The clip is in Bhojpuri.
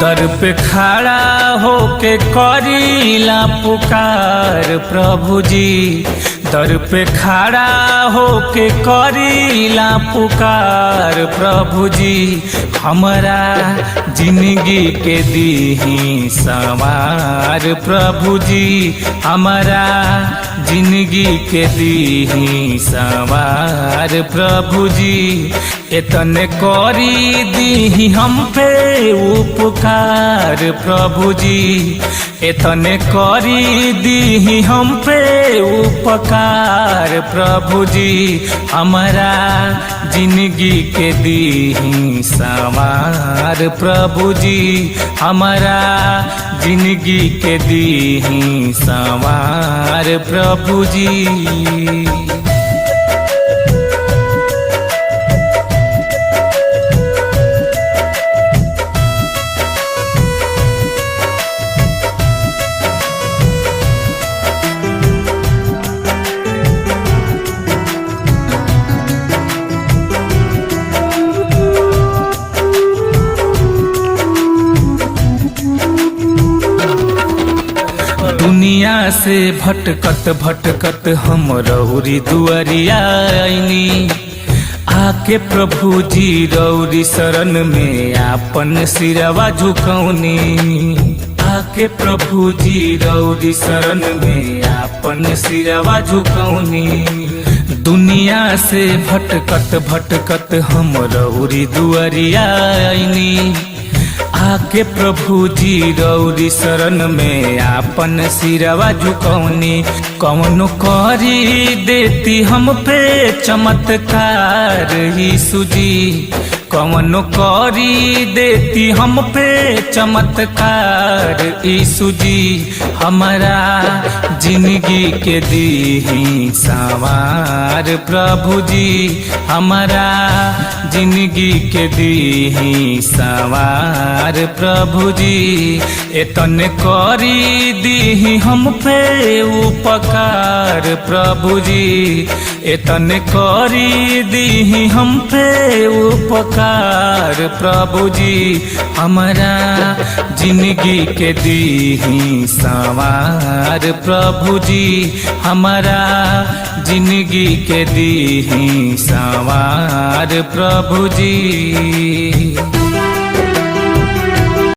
दर पे खड़ा होके करीला पुकार प्रभु जी, दर पे खड़ा होके करीला पुकार प्रभु जी। हमरा जिंदगी के दीही संवार प्रभु जी, हमरा जिंदगी के दीही संवार प्रभु जी। इतने करी दीही हम पे उपकार प्रभु जी, इतने करी दीही हम पे उपकार प्रभु जी। हमारा जिंदगी के दीही संवार प्रभु जी, हमारा जिंदगी के दीही संवार प्रभु जी। दुनिया से भटकत भटकत हम रौरी दुआरिया आईनी, आके प्रभु जी रौरी शरण में आपन सिरवा झुकौनी, आके प्रभु जी रौरी शरण में आपन सिरवा झुकौनी। दुनिया से भटकत भटकत हम रौरी दुआरिया आईनी, आके प्रभु जी रौरी शरण में आपन सिरवा झुकौनी। कौनो करी देती हम पे चमत्कार यीशु जी, कौनो करी देती हम पे चमत्कार यीशु जी। हमारा जिंदगी के दीही संवार प्रभु जी, हमारा जिंदगी के दीही संवार प्रभु जी। इतने करी दीही हम पे उपकार प्रभु जी, इतने करी दीही हम पे उपकार प्रभु जी। हमारा जिंदगी के दीही संवार प्रभु जी, हमारा जिंदगी के दीही संवार प्रभु जी।